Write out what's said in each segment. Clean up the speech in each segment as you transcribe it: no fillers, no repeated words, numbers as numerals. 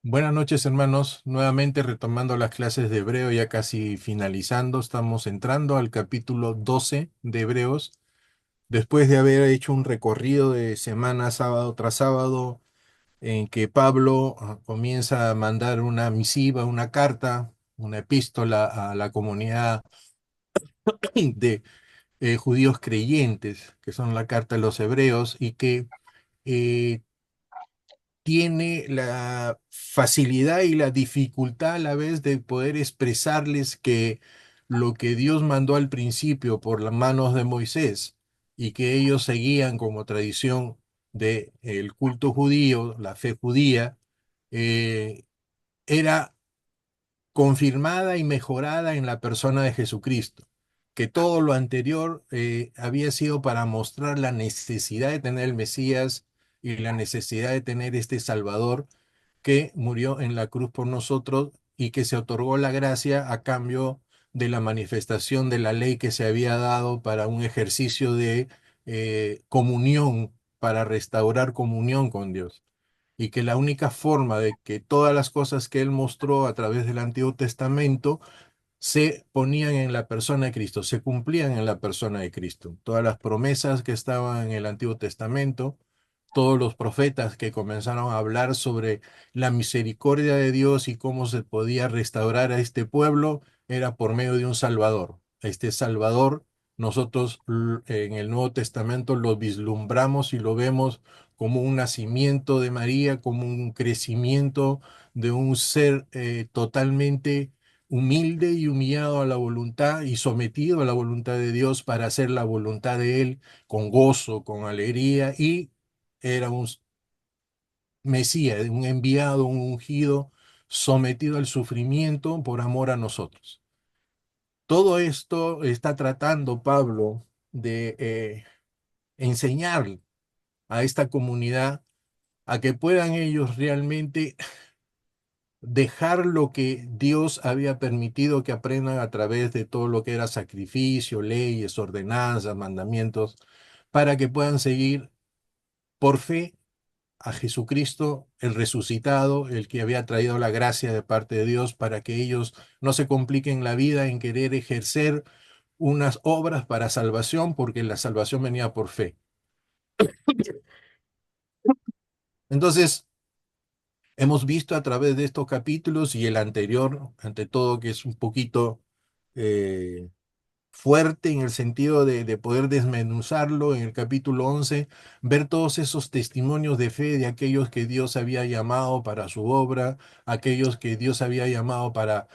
Buenas noches, hermanos. Nuevamente retomando las clases de Hebreo, ya casi finalizando. Estamos entrando al capítulo 12 de Hebreos. Después de haber hecho un recorrido de semana, sábado tras sábado, en que Pablo comienza a mandar una misiva, una carta, una epístola a la comunidad de judíos creyentes, que son la carta de los Hebreos, y que eh, tiene la facilidad y la dificultad a la vez de poder expresarles que lo que Dios mandó al principio por las manos de Moisés y que ellos seguían como tradición del culto judío, la fe judía, eh, era confirmada y mejorada en la persona de Jesucristo, que todo lo anterior había sido para mostrar la necesidad de tener el Mesías y la necesidad de tener este Salvador que murió en la cruz por nosotros y que se otorgó la gracia a cambio de la manifestación de la ley que se había dado para un ejercicio de comunión, para restaurar comunión con Dios. Y que la única forma de que todas las cosas que Él mostró a través del Antiguo Testamento se ponían en la persona de Cristo, se cumplían en la persona de Cristo. Todas las promesas que estaban en el Antiguo Testamento, todos los profetas que comenzaron a hablar sobre la misericordia de Dios y cómo se podía restaurar a este pueblo, era por medio de un Salvador. Este Salvador, nosotros en el Nuevo Testamento lo vislumbramos y lo vemos como un nacimiento de María, como un crecimiento de un ser totalmente humilde y humillado a la voluntad y sometido a la voluntad de Dios para hacer la voluntad de Él con gozo, con alegría, y era un Mesías, un enviado, un ungido, sometido al sufrimiento por amor a nosotros. Todo esto está tratando Pablo de enseñar a esta comunidad a que puedan ellos realmente dejar lo que Dios había permitido que aprendan a través de todo lo que era sacrificio, leyes, ordenanzas, mandamientos, para que puedan seguir por fe a Jesucristo, el resucitado, el que había traído la gracia de parte de Dios, para que ellos no se compliquen la vida en querer ejercer unas obras para salvación, porque la salvación venía por fe. Entonces, hemos visto a través de estos capítulos y el anterior, ante todo, que es un poquito eh, fuerte en el sentido de poder desmenuzarlo en el capítulo 11, ver todos esos testimonios de fe de aquellos que Dios había llamado para su obra, aquellos que Dios había llamado para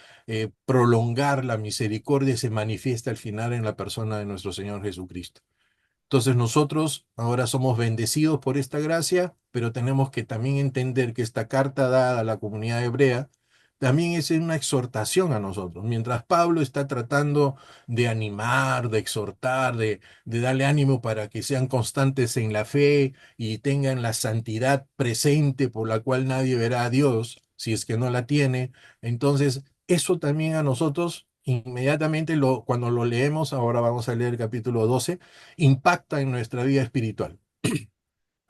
prolongar la misericordia, se manifiesta al final en la persona de nuestro Señor Jesucristo. Entonces nosotros ahora somos bendecidos por esta gracia, pero tenemos que también entender que esta carta dada a la comunidad hebrea también es una exhortación a nosotros. Mientras Pablo está tratando de animar, de exhortar, de darle ánimo para que sean constantes en la fe y tengan la santidad presente por la cual nadie verá a Dios, si es que no la tiene, entonces eso también a nosotros inmediatamente cuando lo leemos, ahora vamos a leer el capítulo 12, impacta en nuestra vida espiritual.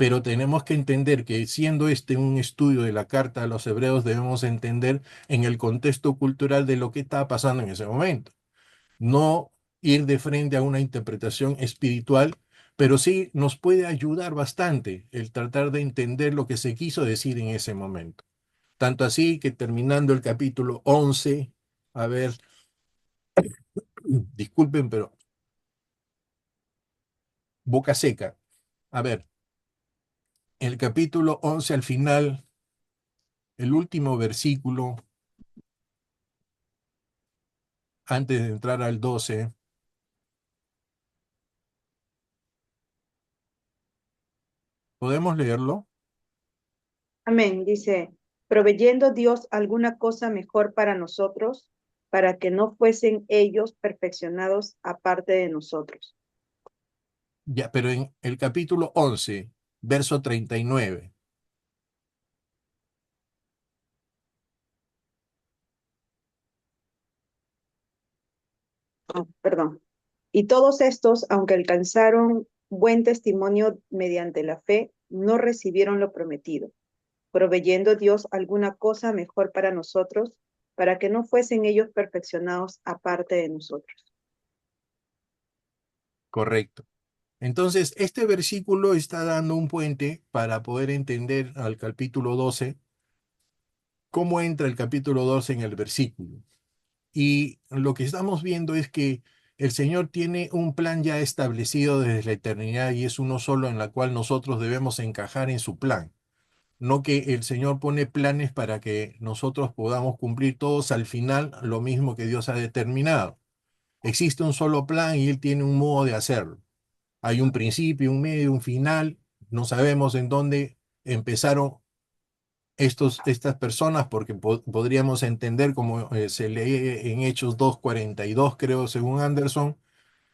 Pero tenemos que entender que siendo este un estudio de la carta a los hebreos, debemos entender en el contexto cultural de lo que está pasando en ese momento. No ir de frente a una interpretación espiritual, pero sí nos puede ayudar bastante el tratar de entender lo que se quiso decir en ese momento. Tanto así que terminando el capítulo 11, a ver, disculpen, pero boca seca. A ver, el capítulo 11 al final, el último versículo, antes de entrar al 12, ¿podemos leerlo? Amén. Dice, proveyendo Dios alguna cosa mejor para nosotros, para que no fuesen ellos perfeccionados aparte de nosotros. Ya, pero en el capítulo 11, verso 39. Perdón. Y todos estos, aunque alcanzaron buen testimonio mediante la fe, no recibieron lo prometido, proveyendo Dios alguna cosa mejor para nosotros, para que no fuesen ellos perfeccionados aparte de nosotros. Correcto. Entonces, este versículo está dando un puente para poder entender al capítulo 12, cómo entra el capítulo 12 en el versículo. Y lo que estamos viendo es que el Señor tiene un plan ya establecido desde la eternidad y es uno solo en la cual nosotros debemos encajar en su plan. No que el Señor pone planes para que nosotros podamos cumplir todos al final lo mismo que Dios ha determinado. Existe un solo plan y Él tiene un modo de hacerlo. Hay un principio, un medio, un final. No sabemos en dónde empezaron estas personas, porque podríamos entender como se lee en Hechos 2:42, creo, según Anderson,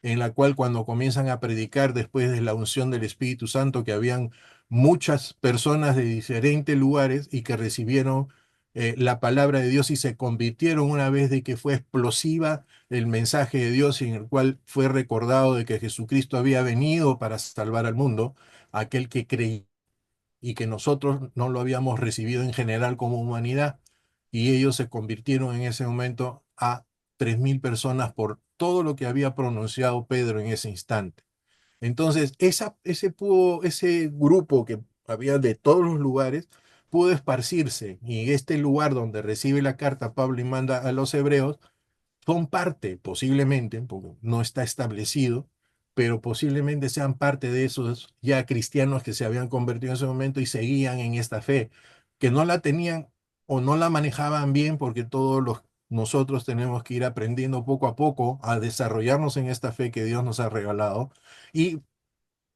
en la cual cuando comienzan a predicar después de la unción del Espíritu Santo, que habían muchas personas de diferentes lugares y que recibieron la palabra de Dios y se convirtieron una vez de que fue explosiva el mensaje de Dios en el cual fue recordado de que Jesucristo había venido para salvar al mundo, aquel que creía y que nosotros no lo habíamos recibido en general como humanidad, y ellos se convirtieron en ese momento a 3.000 personas por todo lo que había pronunciado Pedro en ese instante. Entonces, ese grupo que había de todos los lugares pudo esparcirse, y este lugar donde recibe la carta Pablo y manda a los hebreos son parte, posiblemente, porque no está establecido, pero posiblemente sean parte de esos ya cristianos que se habían convertido en ese momento y seguían en esta fe, que no la tenían o no la manejaban bien, porque nosotros tenemos que ir aprendiendo poco a poco a desarrollarnos en esta fe que Dios nos ha regalado, y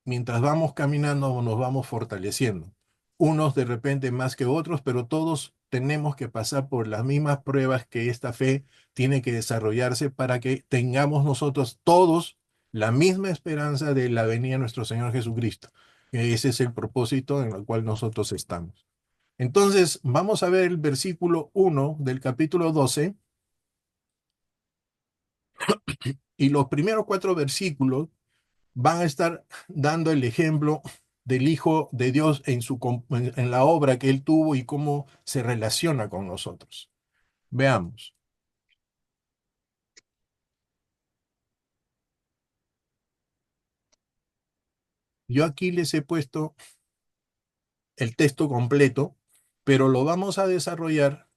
mientras vamos caminando nos vamos fortaleciendo. Unos de repente más que otros, pero todos tenemos que pasar por las mismas pruebas que esta fe tiene que desarrollarse para que tengamos nosotros todos la misma esperanza de la venida de nuestro Señor Jesucristo. Ese es el propósito en el cual nosotros estamos. Entonces, vamos a ver el versículo 1 del capítulo 12 y los primeros 4 versículos van a estar dando el ejemplo del Hijo de Dios en la obra que Él tuvo y cómo se relaciona con nosotros. Veamos. Yo aquí les he puesto el texto completo, pero lo vamos a desarrollar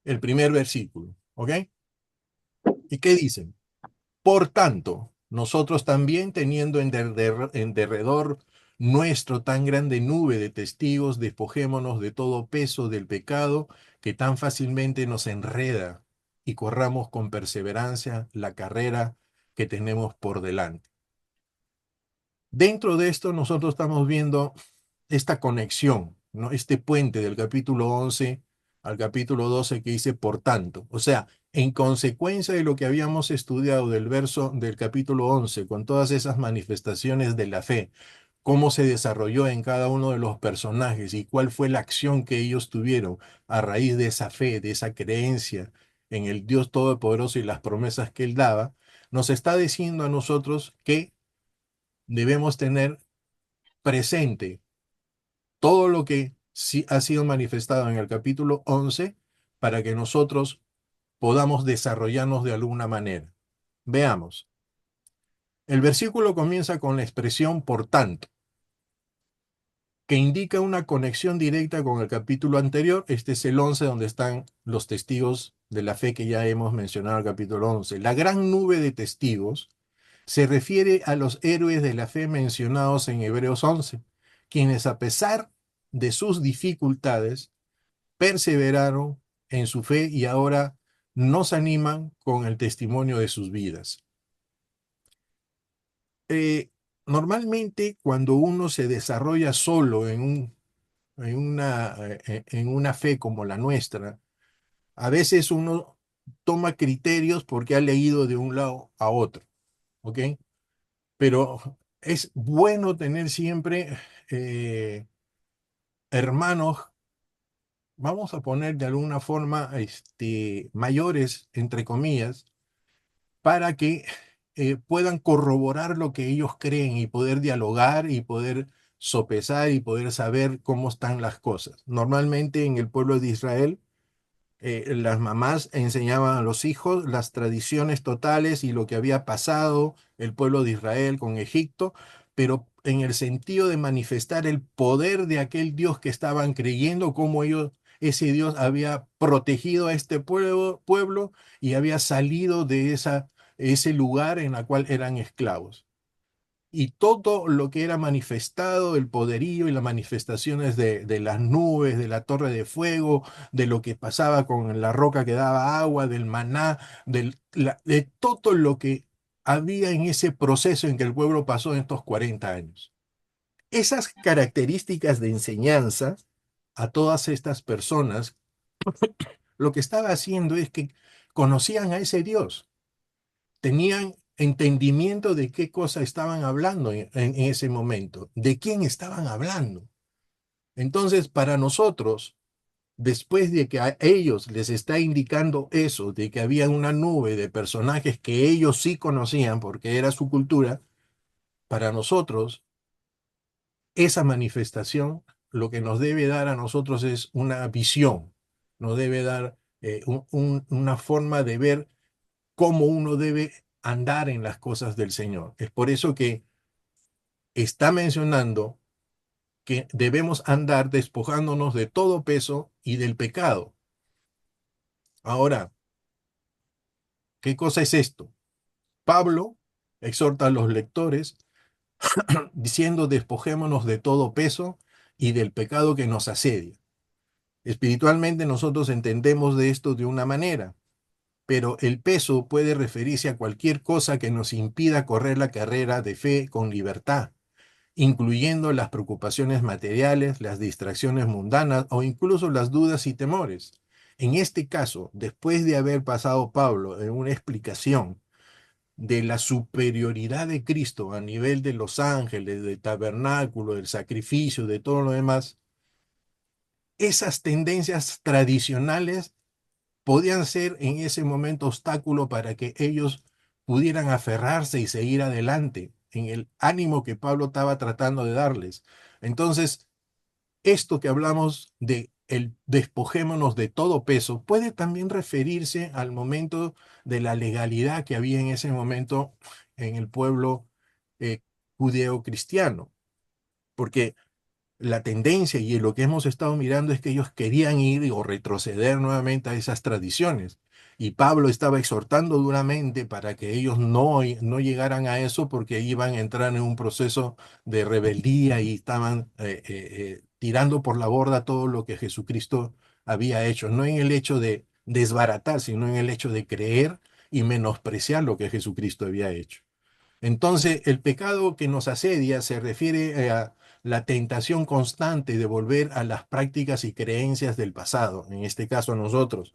el primer versículo. ¿Ok? ¿Y qué dicen? Por tanto, nosotros también teniendo en derredor nuestro tan grande nube de testigos, despojémonos de todo peso del pecado que tan fácilmente nos enreda y corramos con perseverancia la carrera que tenemos por delante. Dentro de esto nosotros estamos viendo esta conexión, ¿no? Este puente del capítulo 11 al capítulo 12 que dice por tanto. O sea, en consecuencia de lo que habíamos estudiado del verso del capítulo 11 con todas esas manifestaciones de la fe, cómo se desarrolló en cada uno de los personajes y cuál fue la acción que ellos tuvieron a raíz de esa fe, de esa creencia en el Dios Todopoderoso y las promesas que Él daba, nos está diciendo a nosotros que debemos tener presente todo lo que sí ha sido manifestado en el capítulo 11 para que nosotros podamos desarrollarnos de alguna manera. Veamos. El versículo comienza con la expresión por tanto, que indica una conexión directa con el capítulo anterior. Este es el 11 donde están los testigos de la fe que ya hemos mencionado en el capítulo 11. La gran nube de testigos se refiere a los héroes de la fe mencionados en Hebreos 11, quienes a pesar de sus dificultades perseveraron en su fe y ahora nos animan con el testimonio de sus vidas. Eh, Normalmente cuando uno se desarrolla solo en una fe como la nuestra, a veces uno toma criterios porque ha leído de un lado a otro, ¿ok? Pero es bueno tener siempre hermanos, vamos a poner de alguna forma, mayores, entre comillas, para que puedan corroborar lo que ellos creen y poder dialogar y poder sopesar y poder saber cómo están las cosas. Normalmente en el pueblo de Israel, las mamás enseñaban a los hijos las tradiciones totales y lo que había pasado el pueblo de Israel con Egipto, pero en el sentido de manifestar el poder de aquel Dios que estaban creyendo, cómo ellos, ese Dios había protegido a este pueblo y había salido de ese lugar en el cual eran esclavos. Y todo lo que era manifestado, el poderío y las manifestaciones de las nubes, de la torre de fuego, de lo que pasaba con la roca que daba agua, del maná, de todo lo que había en ese proceso en que el pueblo pasó en estos 40 años. Esas características de enseñanza a todas estas personas, lo que estaba haciendo es que conocían a ese Dios, tenían entendimiento de qué cosa estaban hablando en ese momento, de quién estaban hablando. Entonces, para nosotros, después de que a ellos les está indicando eso, de que había una nube de personajes que ellos sí conocían porque era su cultura, para nosotros, esa manifestación lo que nos debe dar a nosotros es una visión, nos debe dar una forma de ver cómo uno debe andar en las cosas del Señor. Es por eso que está mencionando que debemos andar despojándonos de todo peso y del pecado. Ahora, ¿qué cosa es esto? Pablo exhorta a los lectores diciendo despojémonos de todo peso y del pecado que nos asedia. Espiritualmente nosotros entendemos de esto de una manera, pero el peso puede referirse a cualquier cosa que nos impida correr la carrera de fe con libertad, incluyendo las preocupaciones materiales, las distracciones mundanas o incluso las dudas y temores. En este caso, después de haber pasado Pablo en una explicación de la superioridad de Cristo a nivel de los ángeles, del tabernáculo, del sacrificio, de todo lo demás, esas tendencias tradicionales podían ser en ese momento obstáculo para que ellos pudieran aferrarse y seguir adelante en el ánimo que Pablo estaba tratando de darles. Entonces, esto que hablamos de el despojémonos de todo peso puede también referirse al momento de la legalidad que había en ese momento en el pueblo eh, judeo-cristiano, porque la tendencia y lo que hemos estado mirando es que ellos querían ir o retroceder nuevamente a esas tradiciones. Y Pablo estaba exhortando duramente para que ellos no llegaran a eso porque iban a entrar en un proceso de rebeldía y estaban tirando por la borda todo lo que Jesucristo había hecho. No en el hecho de desbaratar, sino en el hecho de creer y menospreciar lo que Jesucristo había hecho. Entonces, el pecado que nos asedia se refiere a la tentación constante de volver a las prácticas y creencias del pasado. En este caso, nosotros,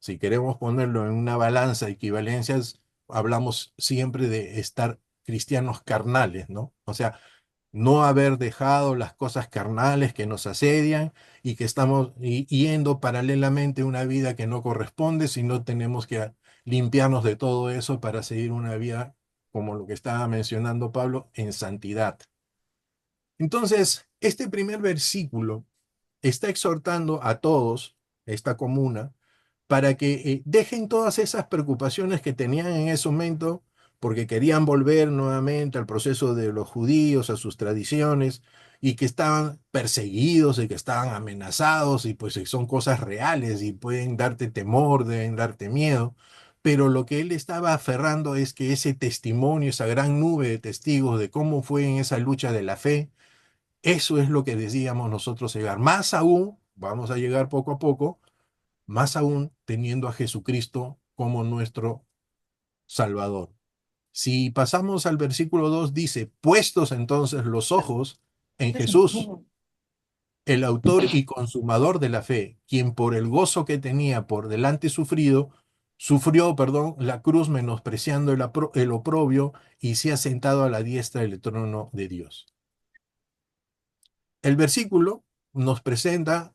si queremos ponerlo en una balanza, equivalencias, hablamos siempre de estar cristianos carnales, ¿no? O sea, no haber dejado las cosas carnales que nos asedian y que estamos yendo paralelamente una vida que no corresponde, sino tenemos que limpiarnos de todo eso para seguir una vida como lo que estaba mencionando Pablo, en santidad. Entonces, este primer versículo está exhortando a todos, esta comuna, para que dejen todas esas preocupaciones que tenían en ese momento, porque querían volver nuevamente al proceso de los judíos, a sus tradiciones, y que estaban perseguidos y que estaban amenazados, y pues son cosas reales y pueden darte temor, deben darte miedo. Pero lo que él estaba aferrando es que ese testimonio, esa gran nube de testigos de cómo fue en esa lucha de la fe, eso es lo que decíamos nosotros llegar. Más aún, vamos a llegar poco a poco, más aún teniendo a Jesucristo como nuestro Salvador. Si pasamos al versículo 2 dice, puestos entonces los ojos en Jesús, el autor y consumador de la fe, quien por el gozo que tenía por delante sufrió, perdón, la cruz menospreciando el oprobio y se ha sentado a la diestra del trono de Dios. El versículo nos presenta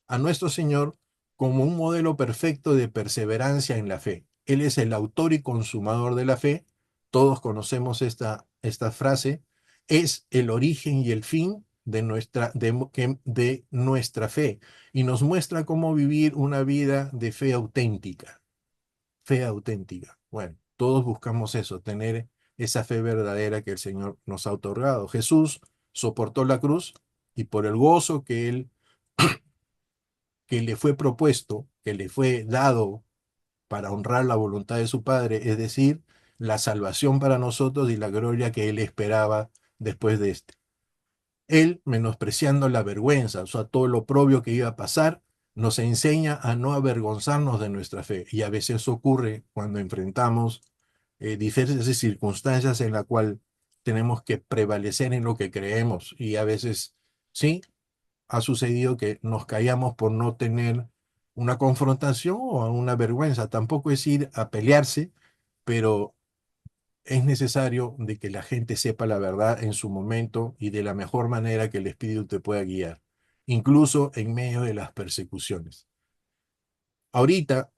a nuestro Señor como un modelo perfecto de perseverancia en la fe. Él es el autor y consumador de la fe. Todos conocemos esta frase. Es el origen y el fin de nuestra fe y nos muestra cómo vivir una vida de fe auténtica. Fe auténtica. Bueno, todos buscamos eso, tener esa fe verdadera que el Señor nos ha otorgado. Jesús soportó la cruz y por el gozo que le fue propuesto, que le fue dado para honrar la voluntad de su Padre, es decir, la salvación para nosotros y la gloria que él esperaba después de este. Él, menospreciando la vergüenza, o sea, todo lo propio que iba a pasar, nos enseña a no avergonzarnos de nuestra fe. Y a veces ocurre cuando enfrentamos diferentes circunstancias en la cual tenemos que prevalecer en lo que creemos. Y a veces, sí, ha sucedido que nos callamos por no tener una confrontación o una vergüenza. Tampoco es ir a pelearse, pero es necesario de que la gente sepa la verdad en su momento y de la mejor manera que el Espíritu te pueda guiar, incluso en medio de las persecuciones. Ahorita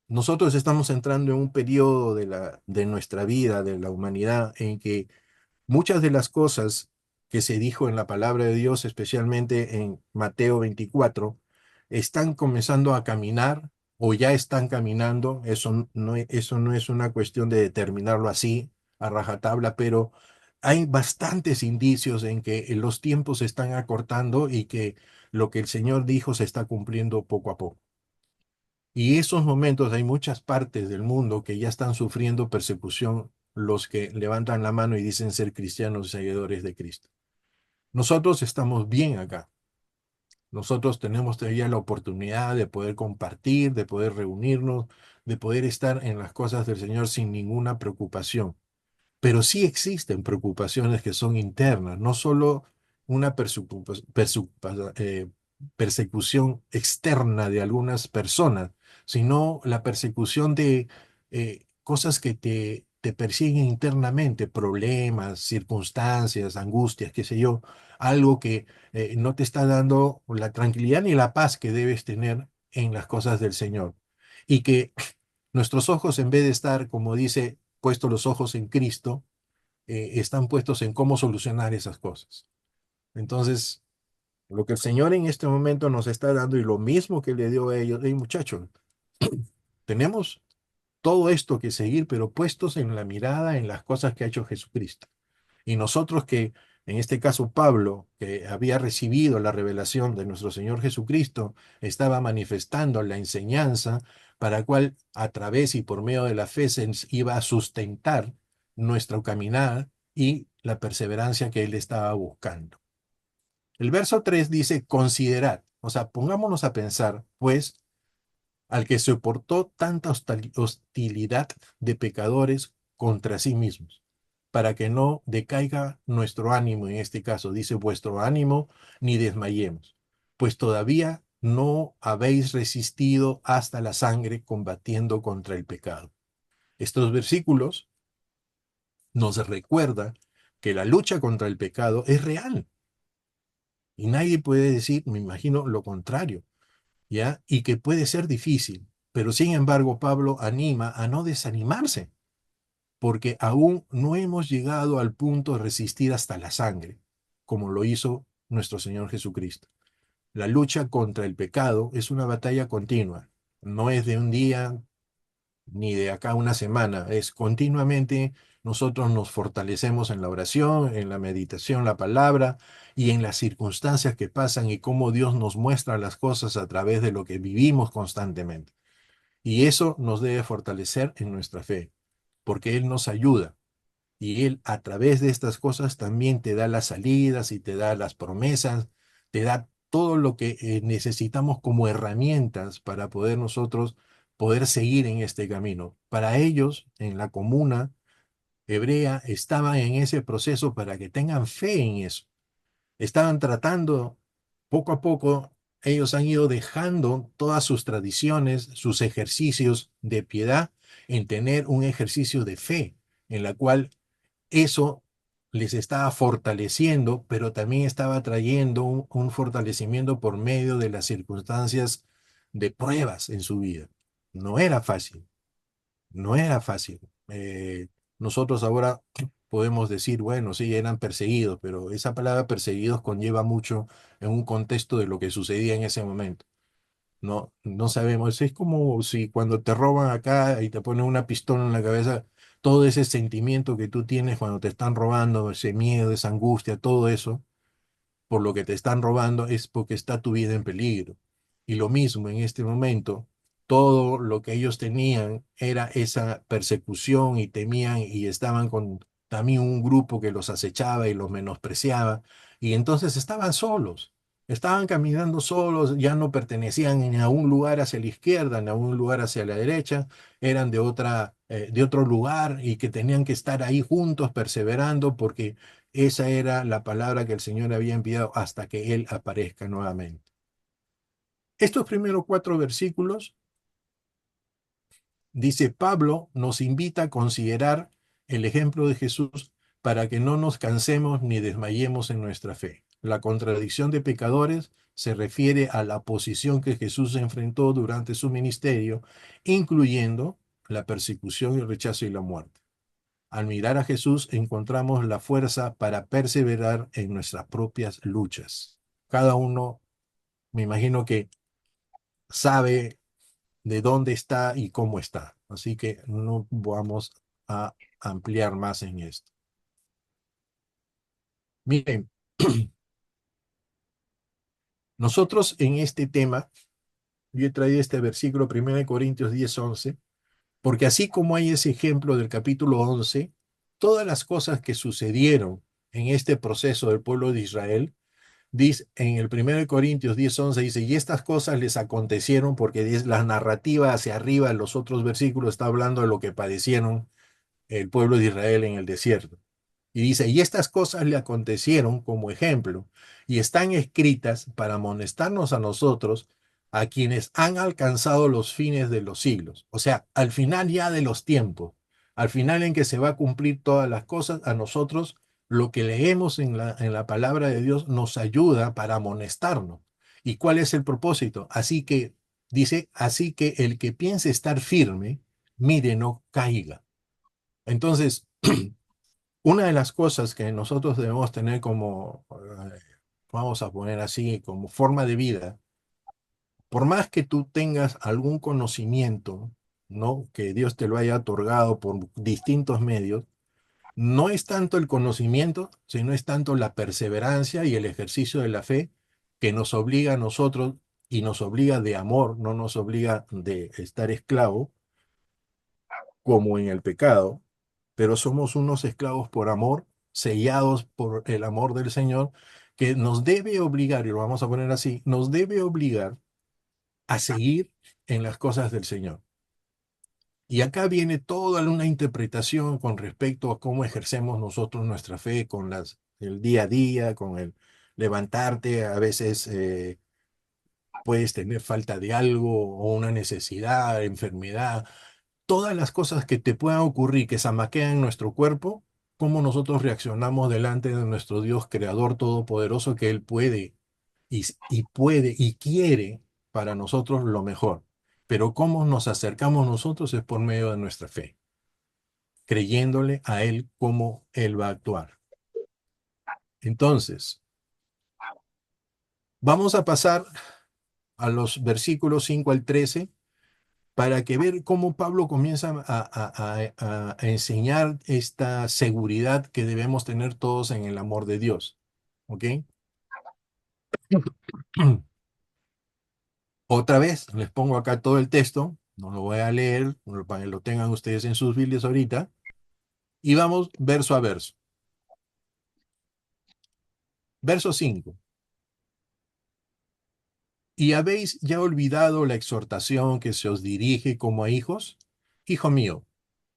nosotros estamos entrando en un periodo de nuestra vida, de la humanidad, en que muchas de las cosas que se dijo en la palabra de Dios, especialmente en Mateo 24, están comenzando a caminar o ya están caminando. Eso no es una cuestión de determinarlo así, a rajatabla, pero hay bastantes indicios en que los tiempos se están acortando y que lo que el Señor dijo se está cumpliendo poco a poco. Y esos momentos hay muchas partes del mundo que ya están sufriendo persecución, los que levantan la mano y dicen ser cristianos y seguidores de Cristo. Nosotros estamos bien acá. Nosotros tenemos todavía la oportunidad de poder compartir, de poder reunirnos, de poder estar en las cosas del Señor sin ninguna preocupación. Pero sí existen preocupaciones que son internas, no solo una persecución externa de algunas personas, sino la persecución de cosas que te persiguen internamente, problemas, circunstancias, angustias, qué sé yo, algo que no te está dando la tranquilidad ni la paz que debes tener en las cosas del Señor. Y que nuestros ojos, en vez de estar, como dice, puestos los ojos en Cristo, están puestos en cómo solucionar esas cosas. Entonces, lo que el Señor en este momento nos está dando y lo mismo que le dio a ellos, hey muchachos, tenemos todo esto que seguir, pero puestos en la mirada en las cosas que ha hecho Jesucristo. Y nosotros que, en este caso Pablo, que había recibido la revelación de nuestro Señor Jesucristo, estaba manifestando la enseñanza para cual a través y por medio de la fe se iba a sustentar nuestro caminar y la perseverancia que él estaba buscando. El verso 3 dice, considerad, o sea, pongámonos a pensar, pues, al que soportó tanta hostilidad de pecadores contra sí mismos, para que no decaiga nuestro ánimo, en este caso dice vuestro ánimo, ni desmayemos, pues todavía no habéis resistido hasta la sangre combatiendo contra el pecado. Estos versículos nos recuerdan que la lucha contra el pecado es real y nadie puede decir, me imagino, lo contrario. ¿Ya? Y que puede ser difícil, pero sin embargo Pablo anima a no desanimarse, porque aún no hemos llegado al punto de resistir hasta la sangre, como lo hizo nuestro Señor Jesucristo. La lucha contra el pecado es una batalla continua, no es de un día ni de acá a una semana, es continuamente nosotros nos fortalecemos en la oración, en la meditación, la palabra y en las circunstancias que pasan y cómo Dios nos muestra las cosas a través de lo que vivimos constantemente. Y eso nos debe fortalecer en nuestra fe, porque Él nos ayuda y Él a través de estas cosas también te da las salidas y te da las promesas, te da todo lo que necesitamos como herramientas para poder nosotros poder seguir en este camino. Para ellos, en la comuna hebrea, estaban en ese proceso para que tengan fe en eso. Estaban tratando, poco a poco, ellos han ido dejando todas sus tradiciones, sus ejercicios de piedad, en tener un ejercicio de fe, en la cual eso les estaba fortaleciendo, pero también estaba trayendo un fortalecimiento por medio de las circunstancias de pruebas en su vida. No era fácil, no era fácil. Nosotros ahora podemos decir, bueno, sí, eran perseguidos, pero esa palabra perseguidos conlleva mucho en un contexto de lo que sucedía en ese momento. No, no sabemos. Es como si cuando te roban acá y te ponen una pistola en la cabeza, todo ese sentimiento que tú tienes cuando te están robando, ese miedo, esa angustia, todo eso por lo que te están robando es porque está tu vida en peligro. Y lo mismo en este momento, todo lo que ellos tenían era esa persecución y temían y estaban con también un grupo que los acechaba y los menospreciaba. Y entonces estaban solos, estaban caminando solos, ya no pertenecían ni a un lugar hacia la izquierda, ni a un lugar hacia la derecha, eran de otro lugar y que tenían que estar ahí juntos perseverando porque esa era la palabra que el Señor había enviado hasta que Él aparezca nuevamente. Estos primeros 4 versículos, dice Pablo, nos invita a considerar el ejemplo de Jesús para que no nos cansemos ni desmayemos en nuestra fe. La contradicción de pecadores se refiere a la posición que Jesús enfrentó durante su ministerio, incluyendo la persecución, el rechazo y la muerte. Al mirar a Jesús encontramos la fuerza para perseverar en nuestras propias luchas. Cada uno, me imagino que sabe de dónde está y cómo está. Así que no vamos a ampliar más en esto. Miren, nosotros en este tema, yo he traído este versículo 1 Corintios 10:11, porque así como hay ese ejemplo del capítulo 11, todas las cosas que sucedieron en este proceso del pueblo de Israel, dice, en el 1 Corintios 10:11 dice, y estas cosas les acontecieron porque la narrativa hacia arriba en los otros versículos está hablando de lo que padecieron el pueblo de Israel en el desierto. Y dice, y estas cosas le acontecieron como ejemplo y están escritas para amonestarnos a nosotros, a quienes han alcanzado los fines de los siglos. O sea, al final ya de los tiempos, al final en que se va a cumplir todas las cosas, a nosotros lo que leemos en la palabra de Dios nos ayuda para amonestarnos. ¿Y cuál es el propósito? Así que, dice, así que el que piense estar firme, mire, no caiga. Entonces, una de las cosas que nosotros debemos tener como, vamos a poner así, como forma de vida, por más que tú tengas algún conocimiento, ¿no? Que Dios te lo haya otorgado por distintos medios, no es tanto el conocimiento, sino es tanto la perseverancia y el ejercicio de la fe que nos obliga a nosotros y nos obliga de amor, no nos obliga de estar esclavo como en el pecado, pero somos unos esclavos por amor, sellados por el amor del Señor, que nos debe obligar, y lo vamos a poner así, nos debe obligar a seguir en las cosas del Señor. Y acá viene toda una interpretación con respecto a cómo ejercemos nosotros nuestra fe con el día a día, con el levantarte, a veces puedes tener falta de algo o una necesidad, enfermedad, todas las cosas que te puedan ocurrir, que zamaquean nuestro cuerpo, cómo nosotros reaccionamos delante de nuestro Dios creador todopoderoso, que Él puede y puede y quiere para nosotros lo mejor. Pero cómo nos acercamos nosotros es por medio de nuestra fe, creyéndole a Él cómo Él va a actuar. Entonces, vamos a pasar a los versículos 5 al 13 para que ver cómo Pablo comienza a enseñar esta seguridad que debemos tener todos en el amor de Dios. ¿Ok? Otra vez, les pongo acá todo el texto, no lo voy a leer, para que lo tengan ustedes en sus Biblias ahorita, y vamos verso a verso. Verso 5. ¿Y habéis ya olvidado la exhortación que se os dirige como a hijos? Hijo mío,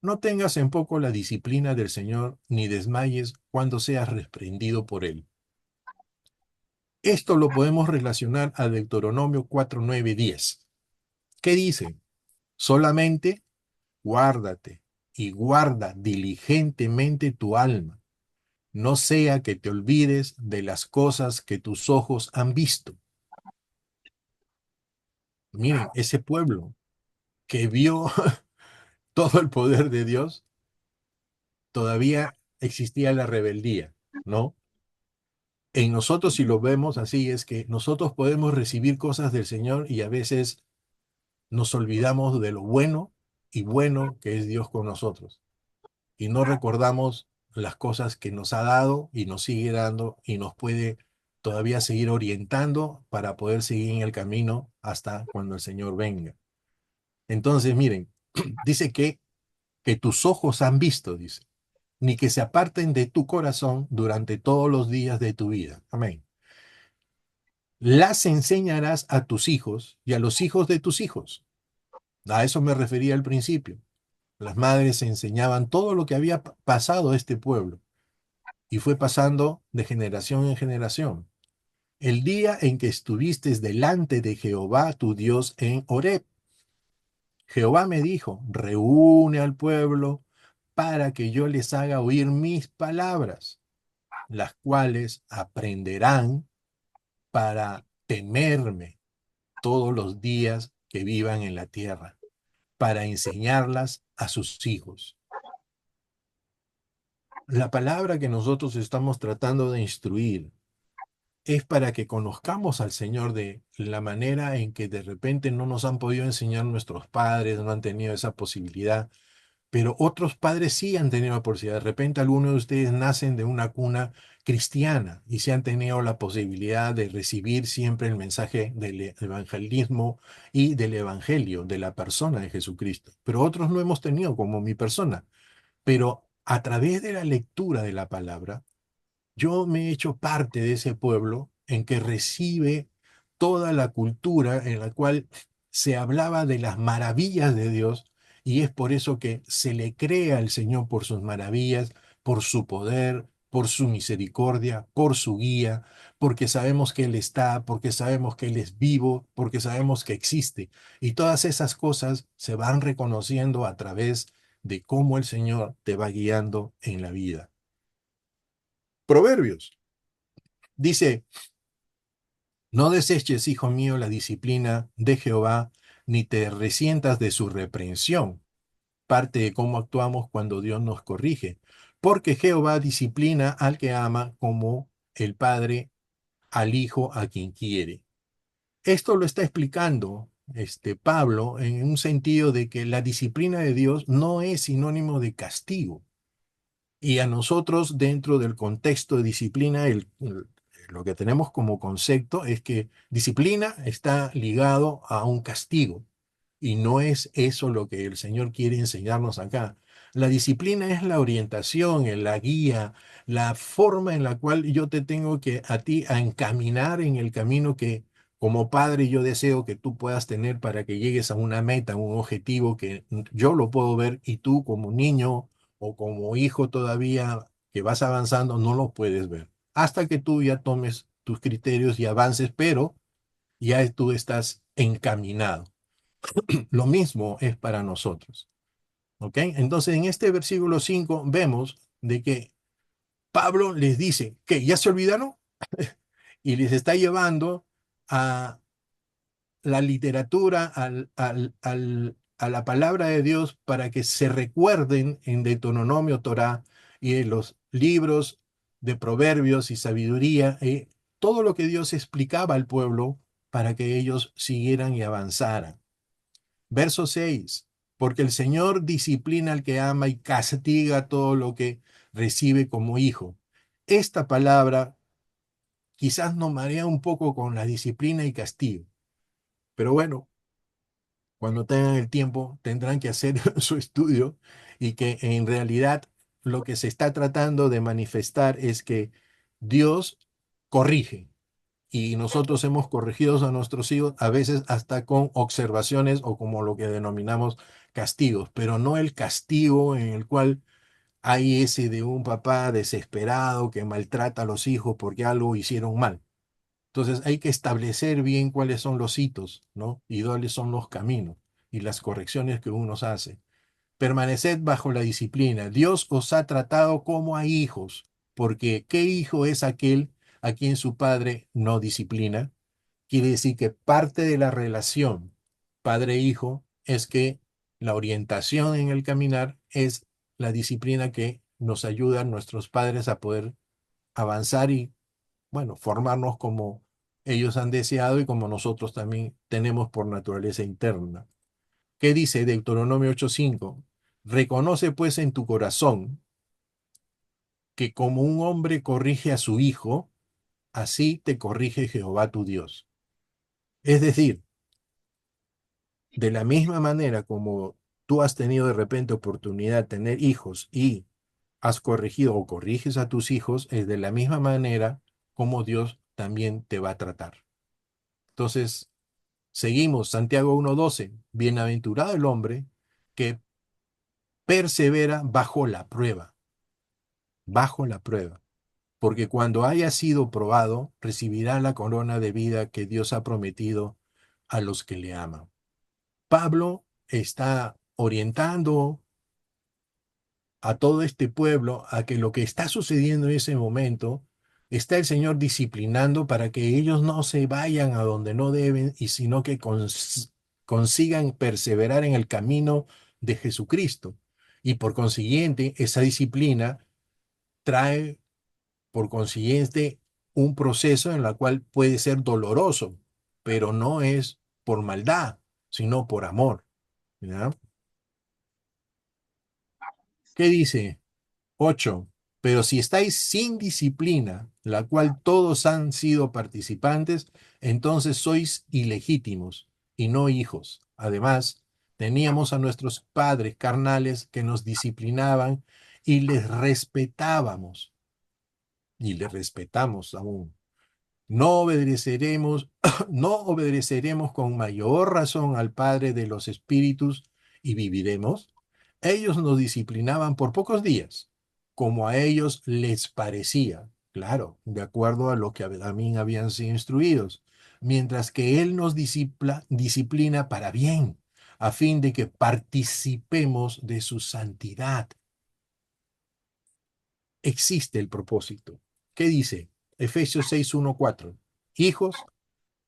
no tengas en poco la disciplina del Señor, ni desmayes cuando seas reprendido por él. Esto lo podemos relacionar a Deuteronomio 4, 9, 10. ¿Qué dice? Solamente guárdate y guarda diligentemente tu alma, no sea que te olvides de las cosas que tus ojos han visto. Miren, ese pueblo que vio todo el poder de Dios, todavía existía la rebeldía, ¿no? En nosotros, si lo vemos así, es que nosotros podemos recibir cosas del Señor y a veces nos olvidamos de lo bueno y bueno que es Dios con nosotros. Y no recordamos las cosas que nos ha dado y nos sigue dando y nos puede todavía seguir orientando para poder seguir en el camino hasta cuando el Señor venga. Entonces, miren, dice que tus ojos han visto, dice, ni que se aparten de tu corazón durante todos los días de tu vida. Amén. Las enseñarás a tus hijos y a los hijos de tus hijos. A eso me refería al principio. Las madres enseñaban todo lo que había pasado a este pueblo y fue pasando de generación en generación. El día en que estuviste delante de Jehová tu Dios en Horeb, Jehová me dijo, reúne al pueblo para que yo les haga oír mis palabras, las cuales aprenderán para temerme todos los días que vivan en la tierra, para enseñarlas a sus hijos. La palabra que nosotros estamos tratando de instruir es para que conozcamos al Señor de la manera en que de repente no nos han podido enseñar nuestros padres, no han tenido esa posibilidad, pero otros padres sí han tenido la posibilidad. De repente algunos de ustedes nacen de una cuna cristiana y sí han tenido la posibilidad de recibir siempre el mensaje del evangelismo y del evangelio de la persona de Jesucristo. Pero otros no hemos tenido como mi persona. Pero a través de la lectura de la palabra, yo me he hecho parte de ese pueblo en que recibe toda la cultura en la cual se hablaba de las maravillas de Dios y es por eso que se le cree al Señor por sus maravillas, por su poder, por su misericordia, por su guía, porque sabemos que Él está, porque sabemos que Él es vivo, porque sabemos que existe. Y todas esas cosas se van reconociendo a través de cómo el Señor te va guiando en la vida. Proverbios. Dice, no deseches, hijo mío, la disciplina de Jehová, ni te resientas de su reprensión. Parte de cómo actuamos cuando Dios nos corrige. Porque Jehová disciplina al que ama como el padre al hijo a quien quiere. Esto lo está explicando Pablo en un sentido de que la disciplina de Dios no es sinónimo de castigo. Y a nosotros, dentro del contexto de disciplina, lo que tenemos como concepto es que disciplina está ligado a un castigo. Y no es eso lo que el Señor quiere enseñarnos acá. La disciplina es la orientación, la guía, la forma en la cual yo te tengo que a ti a encaminar en el camino que como padre yo deseo que tú puedas tener para que llegues a una meta, un objetivo que yo lo puedo ver y tú como niño o como hijo todavía que vas avanzando no lo puedes ver. Hasta que tú ya tomes tus criterios y avances, pero ya tú estás encaminado. Lo mismo es para nosotros. ¿Ok? Entonces, en este versículo 5 vemos de que Pablo les dice que ya se olvidaron y les está llevando a la literatura, a la palabra de Dios para que se recuerden en Deuteronomio, Torá y en los libros de proverbios y sabiduría, todo lo que Dios explicaba al pueblo para que ellos siguieran y avanzaran. Verso 6, porque el Señor disciplina al que ama y castiga todo lo que recibe como hijo. Esta palabra quizás nos marea un poco con la disciplina y castigo, pero bueno, cuando tengan el tiempo tendrán que hacer su estudio y que en realidad lo que se está tratando de manifestar es que Dios corrige, y nosotros hemos corregido a nuestros hijos a veces hasta con observaciones o como lo que denominamos castigos, pero no el castigo en el cual hay ese de un papá desesperado que maltrata a los hijos porque algo hicieron mal. Entonces hay que establecer bien cuáles son los hitos, ¿no? Y cuáles son los caminos y las correcciones que uno hace. Permaneced bajo la disciplina. Dios os ha tratado como a hijos, porque ¿qué hijo es aquel a quien su padre no disciplina? Quiere decir que parte de la relación padre-hijo es que la orientación en el caminar es la disciplina que nos ayudan nuestros padres a poder avanzar y, bueno, formarnos como ellos han deseado y como nosotros también tenemos por naturaleza interna. ¿Qué dice Deuteronomio 8:5? Reconoce pues en tu corazón que como un hombre corrige a su hijo, así te corrige Jehová tu Dios. Es decir, de la misma manera como tú has tenido de repente oportunidad de tener hijos y has corregido o corriges a tus hijos, es de la misma manera como Dios también te va a tratar. Entonces, seguimos, Santiago 1:12, bienaventurado el hombre que persevera bajo la prueba, porque cuando haya sido probado, recibirá la corona de vida que Dios ha prometido a los que le aman. Pablo está orientando a todo este pueblo a que lo que está sucediendo en ese momento está el Señor disciplinando para que ellos no se vayan a donde no deben y sino que consigan perseverar en el camino de Jesucristo. Y por consiguiente, esa disciplina trae por consiguiente un proceso en el cual puede ser doloroso, pero no es por maldad, sino por amor. ¿Ya? ¿Qué dice? 8. Pero si estáis sin disciplina, la cual todos han sido participantes, entonces sois ilegítimos y no hijos. Además, teníamos a nuestros padres carnales que nos disciplinaban y les respetábamos y les respetamos aún. No obedeceremos, no obedeceremos con mayor razón al Padre de los Espíritus y viviremos. Ellos nos disciplinaban por pocos días, como a ellos les parecía, claro, de acuerdo a lo que también habían sido instruidos, mientras que Él nos disciplina para bien, a fin de que participemos de su santidad. Existe el propósito. ¿Qué dice? Efesios 6:1-4. Hijos,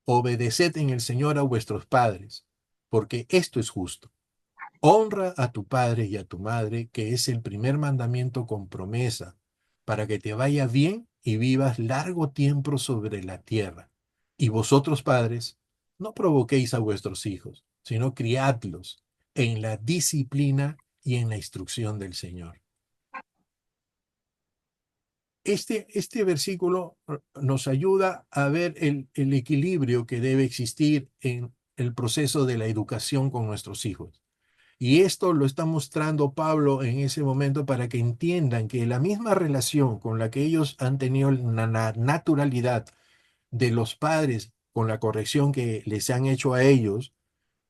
obedeced en el Señor a vuestros padres, porque esto es justo. Honra a tu padre y a tu madre, que es el primer mandamiento con promesa, para que te vaya bien y vivas largo tiempo sobre la tierra. Y vosotros, padres, no provoquéis a vuestros hijos, sino criadlos en la disciplina y en la instrucción del Señor. Este versículo nos ayuda a ver el equilibrio que debe existir en el proceso de la educación con nuestros hijos. Y esto lo está mostrando Pablo en ese momento para que entiendan que la misma relación con la que ellos han tenido la naturalidad de los padres con la corrección que les han hecho a ellos,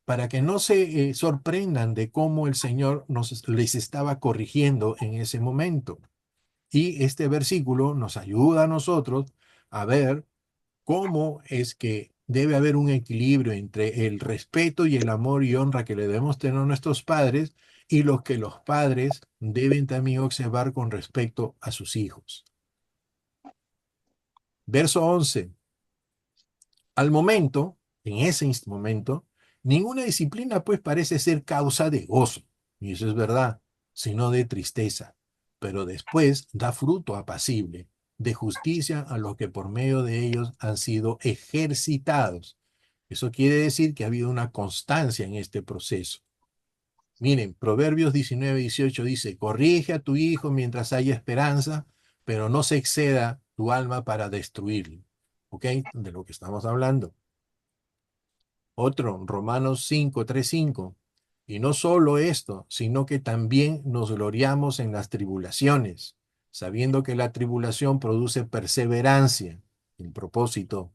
para que no se sorprendan de cómo el Señor les estaba corrigiendo en ese momento. Y este versículo nos ayuda a nosotros a ver cómo es que debe haber un equilibrio entre el respeto y el amor y honra que le debemos tener a nuestros padres y lo que los padres deben también observar con respecto a sus hijos. Verso 11. Al momento, en ese momento, ninguna disciplina pues parece ser causa de gozo, y eso es verdad, sino de tristeza, pero después da fruto apacible, de justicia a los que por medio de ellos han sido ejercitados. Eso quiere decir que ha habido una constancia en este proceso. Miren, Proverbios 19:18 dice, corrige a tu hijo mientras haya esperanza, pero no se exceda tu alma para destruirlo. ¿Ok? De lo que estamos hablando. Otro, Romanos 5:3-5. Y no solo esto, sino que también nos gloriamos en las tribulaciones, sabiendo que la tribulación produce perseverancia, el propósito,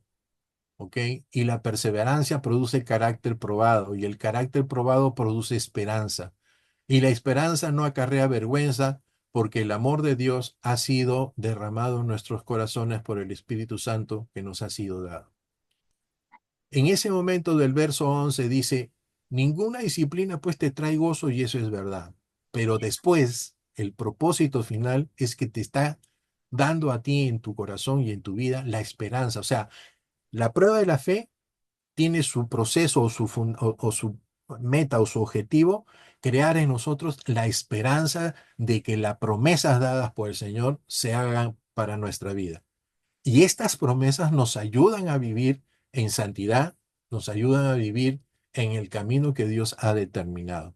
¿ok? Y la perseverancia produce carácter probado, y el carácter probado produce esperanza. Y la esperanza no acarrea vergüenza, porque el amor de Dios ha sido derramado en nuestros corazones por el Espíritu Santo que nos ha sido dado. En ese momento del verso 11 dice, ninguna disciplina pues te trae gozo y eso es verdad. Pero después, el propósito final es que te está dando a ti en tu corazón y en tu vida la esperanza. O sea, la prueba de la fe tiene su proceso o su meta o su objetivo, crear en nosotros la esperanza de que las promesas dadas por el Señor se hagan para nuestra vida. Y estas promesas nos ayudan a vivir en santidad, nos ayudan a vivir en el camino que Dios ha determinado.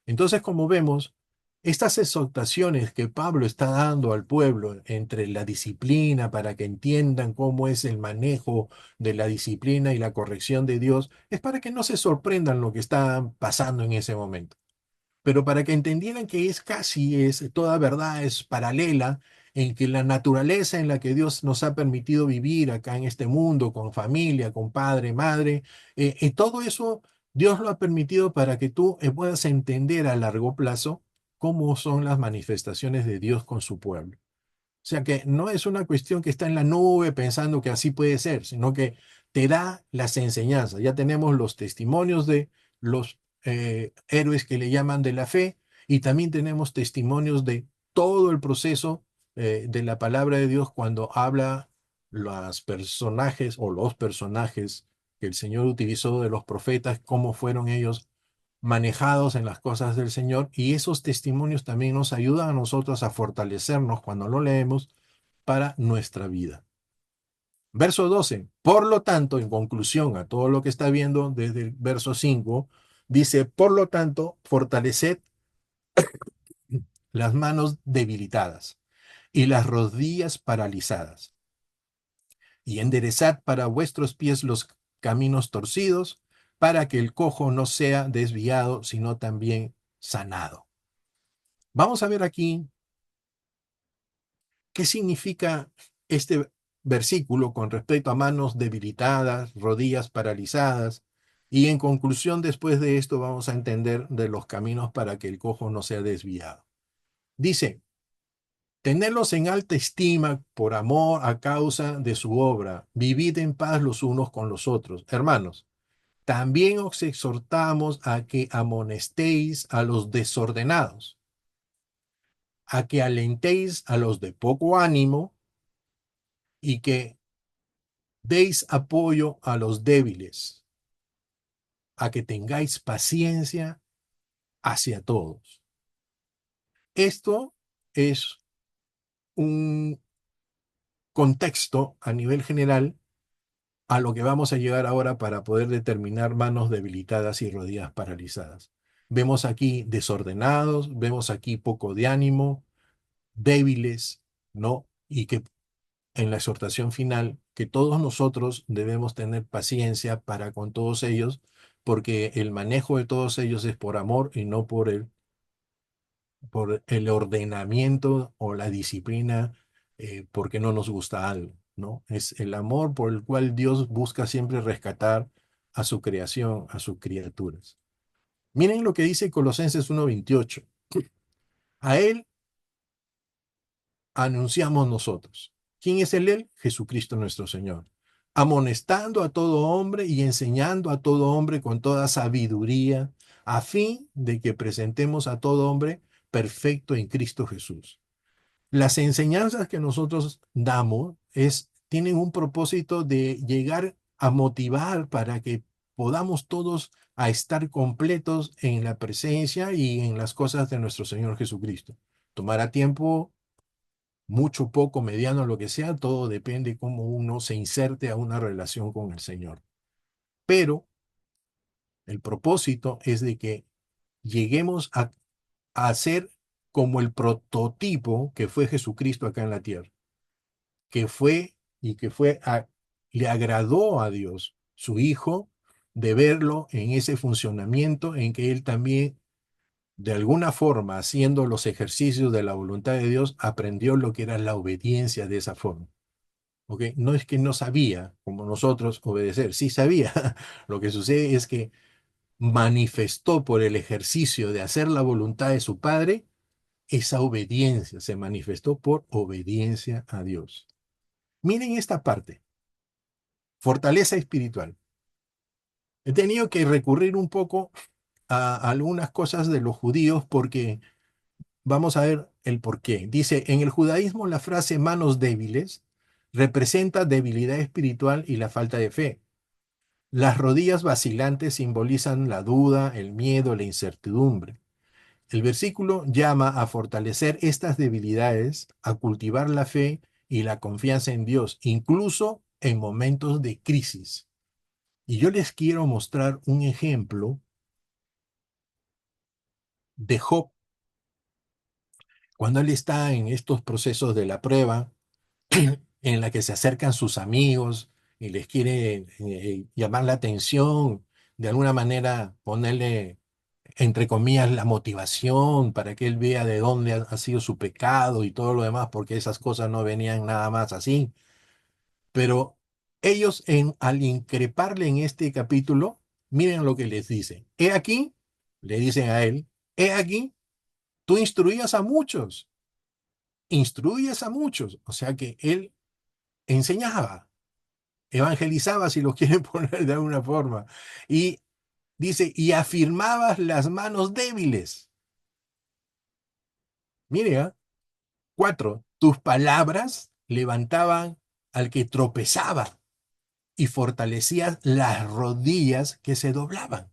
Entonces, como vemos, estas exhortaciones que Pablo está dando al pueblo entre la disciplina para que entiendan cómo es el manejo de la disciplina y la corrección de Dios, es para que no se sorprendan lo que está pasando en ese momento, pero para que entendieran que es casi, es toda verdad, es paralela, en que la naturaleza en la que Dios nos ha permitido vivir acá en este mundo, con familia, con padre, madre, todo eso Dios lo ha permitido para que tú puedas entender a largo plazo cómo son las manifestaciones de Dios con su pueblo. O sea que no es una cuestión que está en la nube pensando que así puede ser, sino que te da las enseñanzas. Ya tenemos los testimonios de los héroes que le llaman de la fe y también tenemos testimonios de todo el proceso de la palabra de Dios cuando habla los personajes o los personajes que el Señor utilizó de los profetas, cómo fueron ellos manejados en las cosas del Señor, y esos testimonios también nos ayudan a nosotros a fortalecernos cuando lo leemos para nuestra vida. Verso 12. Por lo tanto, en conclusión a todo lo que está viendo desde el verso 5, dice, por lo tanto, fortaleced las manos debilitadas y las rodillas paralizadas, y enderezad para vuestros pies los caminos torcidos, para que el cojo no sea desviado, sino también sanado. Vamos a ver aquí qué significa este versículo con respecto a manos debilitadas, rodillas paralizadas. Y en conclusión, después de esto, vamos a entender de los caminos para que el cojo no sea desviado. Dice, tenerlos en alta estima por amor a causa de su obra. Vivid en paz los unos con los otros. Hermanos, también os exhortamos a que amonestéis a los desordenados, a que alentéis a los de poco ánimo y que deis apoyo a los débiles, a que tengáis paciencia hacia todos. Esto es un contexto a nivel general a lo que vamos a llegar ahora para poder determinar manos debilitadas y rodillas paralizadas. Vemos aquí desordenados, vemos aquí poco de ánimo, débiles, ¿no? Y que en la exhortación final, que todos nosotros debemos tener paciencia para con todos ellos, porque el manejo de todos ellos es por amor y no por el ordenamiento o la disciplina, porque no nos gusta algo, ¿no? Es el amor por el cual Dios busca siempre rescatar a su creación, a sus criaturas. Miren lo que dice Colosenses 1:28. A Él anunciamos nosotros. ¿Quién es el Él? Jesucristo nuestro Señor. Amonestando a todo hombre y enseñando a todo hombre con toda sabiduría, a fin de que presentemos a todo hombre perfecto en Cristo Jesús. Las enseñanzas que nosotros damos tienen un propósito de llegar a motivar para que podamos todos a estar completos en la presencia y en las cosas de nuestro Señor Jesucristo. Tomará tiempo, mucho, poco, mediano, lo que sea, todo depende cómo uno se inserte a una relación con el Señor. Pero el propósito es de que lleguemos a ser como el prototipo que fue Jesucristo acá en la tierra, que fue y que le agradó a Dios, su Hijo, de verlo en ese funcionamiento en que él también, de alguna forma, haciendo los ejercicios de la voluntad de Dios, aprendió lo que era la obediencia de esa forma. ¿Ok? No es que no sabía, como nosotros, obedecer, sí sabía. Lo que sucede es que manifestó por el ejercicio de hacer la voluntad de su Padre esa obediencia, se manifestó por obediencia a Dios. Miren esta parte, fortaleza espiritual. He tenido que recurrir un poco a algunas cosas de los judíos porque vamos a ver el por qué. Dice, en el judaísmo la frase manos débiles representa debilidad espiritual y la falta de fe. Las rodillas vacilantes simbolizan la duda, el miedo, la incertidumbre. El versículo llama a fortalecer estas debilidades, a cultivar la fe y la confianza en Dios, incluso en momentos de crisis. Y yo les quiero mostrar un ejemplo de Job cuando él está en estos procesos de la prueba, en la que se acercan sus amigos y les quiere llamar la atención, de alguna manera ponerle, entre comillas, la motivación para que él vea de dónde ha sido su pecado y todo lo demás, porque esas cosas no venían nada más así. Pero ellos, al increparle en este capítulo, miren lo que les dicen. He aquí, le dicen a él, he aquí, tú instruyes a muchos, o sea que él enseñaba, evangelizaba, si lo quieren poner de alguna forma, y dice, y afirmabas las manos débiles. Mire, ¿ah? 4, tus palabras levantaban al que tropezaba y fortalecías las rodillas que se doblaban.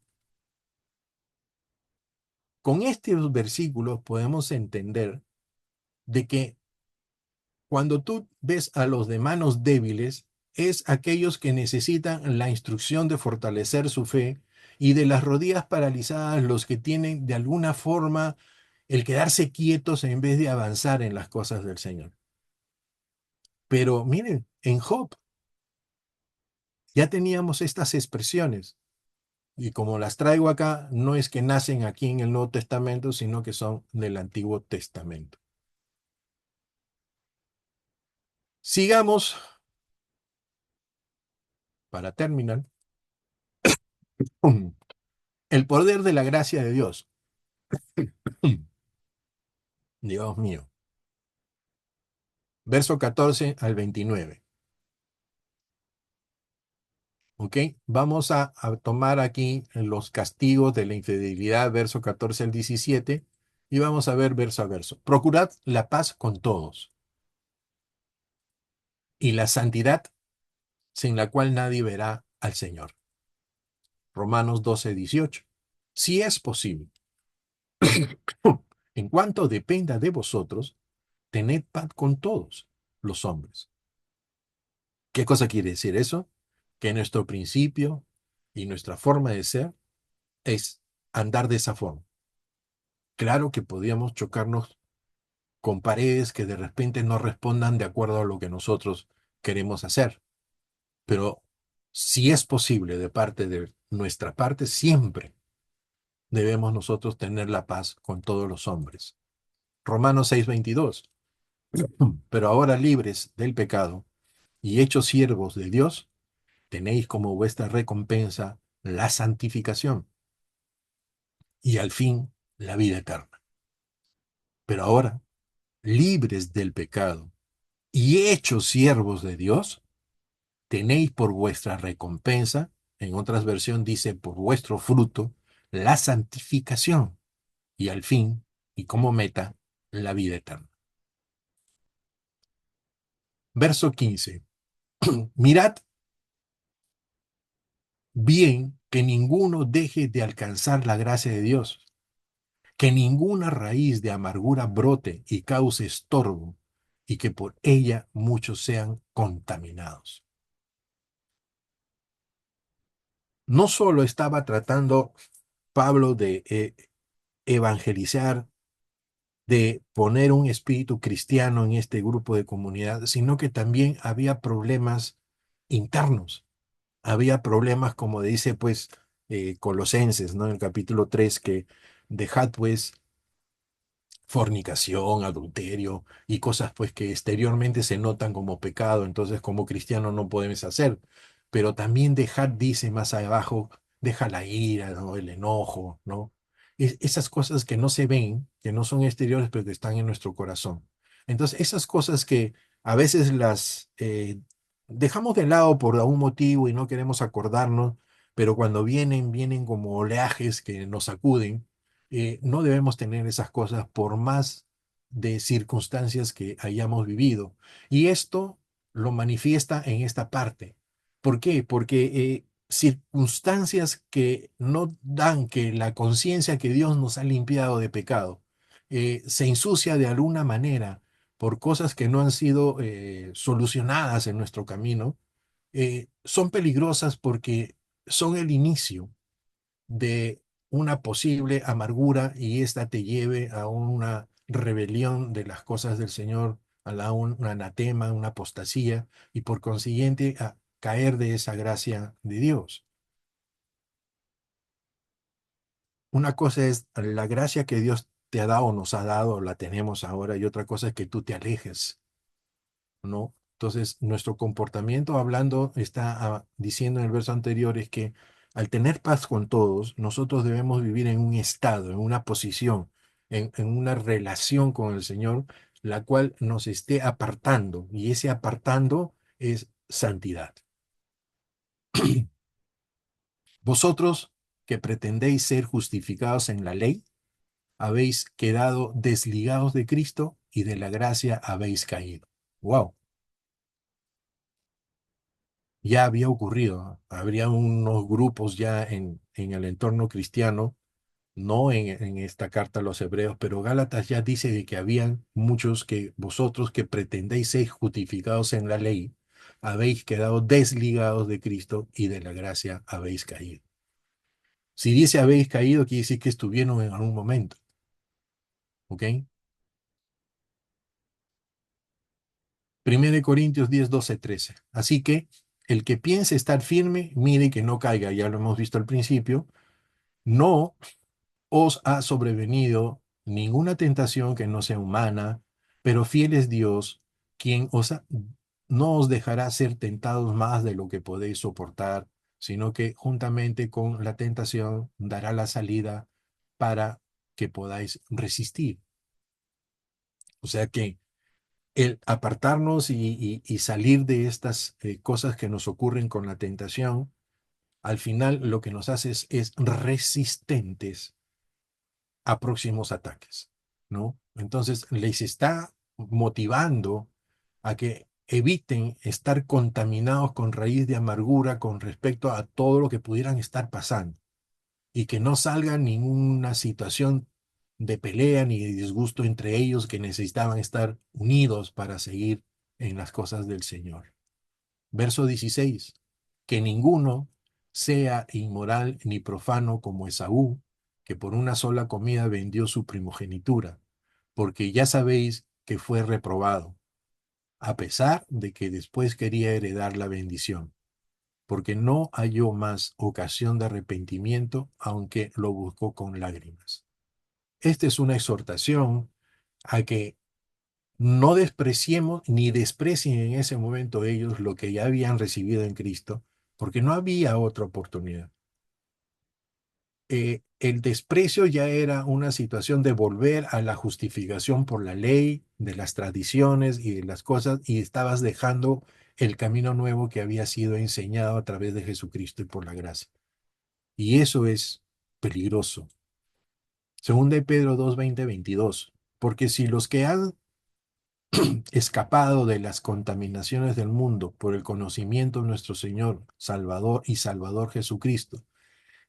Con estos versículos podemos entender de que cuando tú ves a los de manos débiles, es aquellos que necesitan la instrucción de fortalecer su fe, y de las rodillas paralizadas los que tienen de alguna forma el quedarse quietos en vez de avanzar en las cosas del Señor. Pero miren, en Job ya teníamos estas expresiones, y como las traigo acá, no es que nacen aquí en el Nuevo Testamento, sino que son del Antiguo Testamento. Sigamos para terminar. El poder de la gracia de Dios. Dios mío. Verso 14 al 29. ¿Ok? Vamos a tomar aquí los castigos de la infidelidad, verso 14 al 17, y vamos a ver verso a verso. Procurad la paz con todos y la santidad, sin la cual nadie verá al Señor. Romanos 12, 18. Si es posible, en cuanto dependa de vosotros, tened paz con todos los hombres. ¿Qué cosa quiere decir eso? Que nuestro principio y nuestra forma de ser es andar de esa forma. Claro que podríamos chocarnos con paredes que de repente no respondan de acuerdo a lo que nosotros queremos hacer, pero si es posible de parte de nuestra parte, siempre debemos nosotros tener la paz con todos los hombres. Romanos 6:22. Pero ahora libres del pecado y hechos siervos de Dios, tenéis como vuestra recompensa la santificación y al fin la vida eterna. Pero ahora, libres del pecado y hechos siervos de Dios, tenéis por vuestra recompensa, en otras versiones dice por vuestro fruto, la santificación y al fin, y como meta, la vida eterna. Verso 15. Mirad bien que ninguno deje de alcanzar la gracia de Dios, que ninguna raíz de amargura brote y cause estorbo, y que por ella muchos sean contaminados. No solo estaba tratando Pablo de evangelizar, de poner un espíritu cristiano en este grupo de comunidad, sino que también había problemas internos. Había problemas, como dice pues Colosenses, ¿no? En el capítulo 3, que dejad pues fornicación, adulterio y cosas pues que exteriormente se notan como pecado, entonces como cristiano no podemos hacer. Pero también dejad, dice más abajo, deja la ira, ¿no? El enojo, ¿no? Esas cosas que no se ven, que no son exteriores, pero que están en nuestro corazón. Entonces, esas cosas que a veces las dejamos de lado por algún motivo y no queremos acordarnos, pero cuando vienen, vienen como oleajes que nos sacuden. No debemos tener esas cosas por más de circunstancias que hayamos vivido. Y esto lo manifiesta en esta parte. ¿Por qué? Porque circunstancias que no dan que la conciencia que Dios nos ha limpiado de pecado se ensucia de alguna manera por cosas que no han sido solucionadas en nuestro camino, son peligrosas porque son el inicio de una posible amargura y esta te lleve a una rebelión de las cosas del Señor, un anatema, una apostasía y por consiguiente a caer de esa gracia de Dios. Una cosa es la gracia que Dios te ha dado o nos ha dado, la tenemos ahora, y otra cosa es que tú te alejes, ¿no? Entonces, nuestro comportamiento, hablando, está diciendo en el verso anterior, es que al tener paz con todos, nosotros debemos vivir en un estado, en una posición, en una relación con el Señor, la cual nos esté apartando, y ese apartando es santidad. Vosotros que pretendéis ser justificados en la ley, habéis quedado desligados de Cristo y de la gracia habéis caído. Wow, ya había ocurrido. Habría unos grupos ya en el entorno cristiano, no en esta carta a los hebreos, pero Gálatas ya dice de que habían muchos que vosotros que pretendéis ser justificados en la ley, habéis quedado desligados de Cristo y de la gracia habéis caído. Si dice habéis caído, quiere decir que estuvieron en algún momento, ¿ok? 1 Corintios 10, 12, 13. Así que el que piense estar firme, mire que no caiga, ya lo hemos visto al principio, no os ha sobrevenido ninguna tentación que no sea humana, pero fiel es Dios, quien no os dejará ser tentados más de lo que podéis soportar, sino que juntamente con la tentación dará la salida para que podáis resistir. O sea que el apartarnos y salir de estas cosas que nos ocurren con la tentación, al final lo que nos hace es resistentes a próximos ataques, ¿no? Entonces les está motivando a que eviten estar contaminados con raíz de amargura con respecto a todo lo que pudieran estar pasando y que no salga ninguna situación de pelea ni de disgusto entre ellos que necesitaban estar unidos para seguir en las cosas del Señor. Verso 16. Que ninguno sea inmoral ni profano como Esaú, que por una sola comida vendió su primogenitura, porque ya sabéis que fue reprobado, a pesar de que después quería heredar la bendición, porque no halló más ocasión de arrepentimiento, aunque lo buscó con lágrimas. Esta es una exhortación a que no despreciemos ni desprecien en ese momento ellos lo que ya habían recibido en Cristo, porque no había otra oportunidad. El desprecio ya era una situación de volver a la justificación por la ley, de las tradiciones y de las cosas, y estabas dejando el camino nuevo que había sido enseñado a través de Jesucristo y por la gracia. Y eso es peligroso. Segunda de Pedro 2, 20, 22. Porque si los que han escapado de las contaminaciones del mundo por el conocimiento de nuestro Señor, Salvador y Salvador Jesucristo,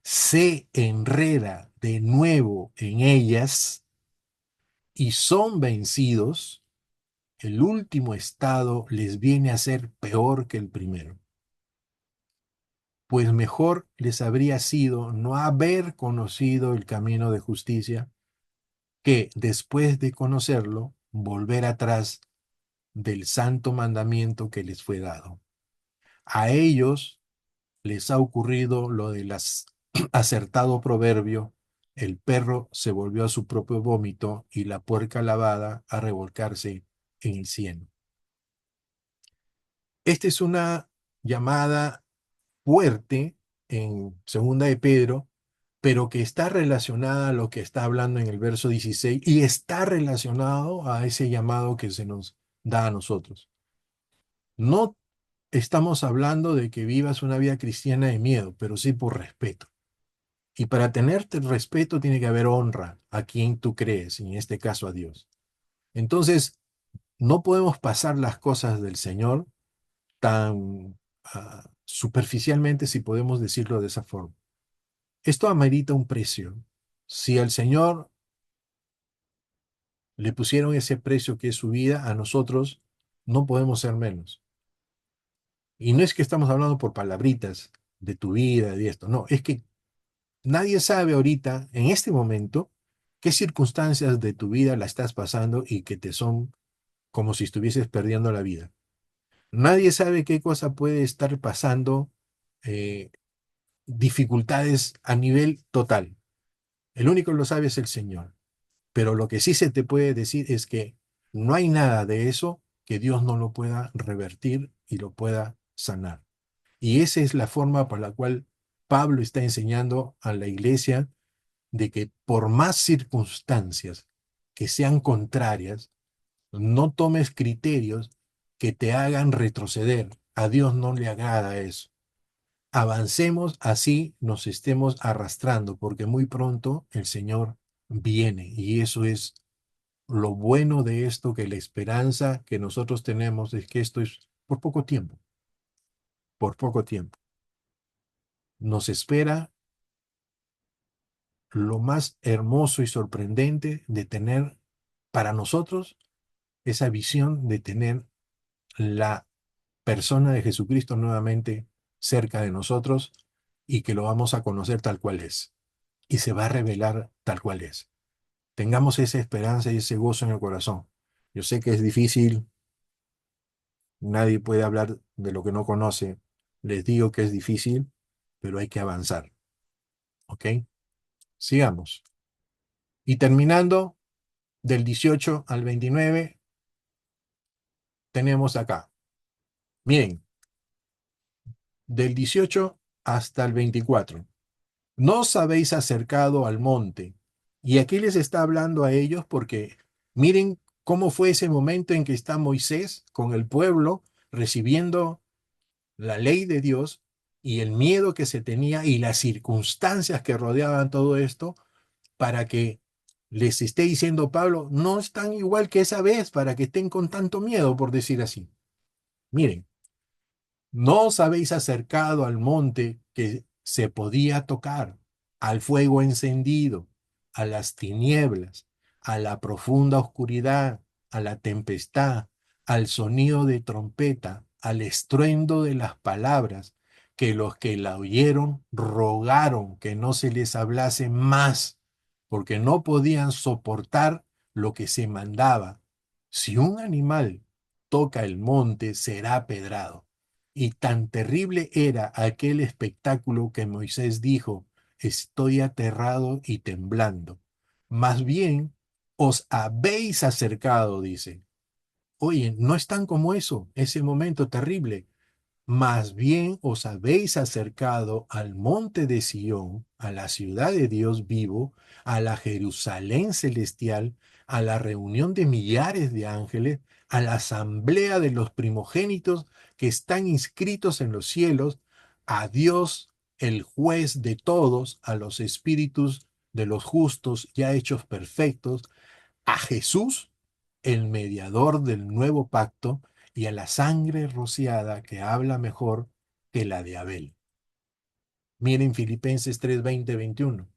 se enreda de nuevo en ellas y son vencidos, el último estado les viene a ser peor que el primero. Pues mejor les habría sido no haber conocido el camino de justicia que después de conocerlo, volver atrás del santo mandamiento que les fue dado. A ellos les ha ocurrido lo del acertado proverbio, el perro se volvió a su propio vómito y la puerca lavada a revolcarse en el cieno. Esta es una llamada fuerte en Segunda de Pedro, pero que está relacionada a lo que está hablando en el verso 16 y está relacionado a ese llamado que se nos da a nosotros. No estamos hablando de que vivas una vida cristiana de miedo, pero sí por respeto. Y para tenerte respeto tiene que haber honra a quien tú crees, en este caso a Dios. Entonces, no podemos pasar las cosas del Señor tan superficialmente, si podemos decirlo de esa forma. Esto amerita un precio. Si al Señor le pusieron ese precio que es su vida, a nosotros no podemos ser menos. Y no es que estamos hablando por palabritas de tu vida, de esto, no, es que nadie sabe ahorita, en este momento, qué circunstancias de tu vida la estás pasando y que te son como si estuvieses perdiendo la vida. Nadie sabe qué cosa puede estar pasando, eh, dificultades a nivel total. El único que lo sabe es el Señor. Pero lo que sí se te puede decir es que no hay nada de eso que Dios no lo pueda revertir y lo pueda sanar. Y esa es la forma por la cual Pablo está enseñando a la iglesia de que por más circunstancias que sean contrarias, no tomes criterios que te hagan retroceder. A Dios no le agrada eso. Avancemos así nos estemos arrastrando, porque muy pronto el Señor viene y eso es lo bueno de esto, que la esperanza que nosotros tenemos es que esto es por poco tiempo, por poco tiempo. Nos espera lo más hermoso y sorprendente de tener para nosotros esa visión de tener la persona de Jesucristo nuevamente cerca de nosotros y que lo vamos a conocer tal cual es y se va a revelar tal cual es. Tengamos esa esperanza y ese gozo en el corazón. Yo sé que es difícil, nadie puede hablar de lo que no conoce. Les digo que es difícil, pero hay que avanzar. ¿Ok? Sigamos. Y terminando del 18 al 29, tenemos acá. Miren, del 18 hasta el 24. No os habéis acercado al monte. Y aquí les está hablando a ellos porque miren cómo fue ese momento en que está Moisés con el pueblo recibiendo la ley de Dios y el miedo que se tenía y las circunstancias que rodeaban todo esto para que les esté diciendo Pablo, no están igual que esa vez para que estén con tanto miedo, por decir así. Miren, no os habéis acercado al monte que se podía tocar, al fuego encendido, a las tinieblas, a la profunda oscuridad, a la tempestad, al sonido de trompeta, al estruendo de las palabras, que los que la oyeron rogaron que no se les hablase más, porque no podían soportar lo que se mandaba. Si un animal toca el monte, será apedrado. Y tan terrible era aquel espectáculo que Moisés dijo, estoy aterrado y temblando. Más bien, os habéis acercado, dice. Oye, no es tan como eso, ese momento terrible. Más bien os habéis acercado al monte de Sión, a la ciudad de Dios vivo, a la Jerusalén celestial, a la reunión de millares de ángeles, a la asamblea de los primogénitos que están inscritos en los cielos, a Dios, el juez de todos, a los espíritus de los justos ya hechos perfectos, a Jesús, el mediador del nuevo pacto, y a la sangre rociada que habla mejor que la de Abel. Miren Filipenses 3, 20, 21.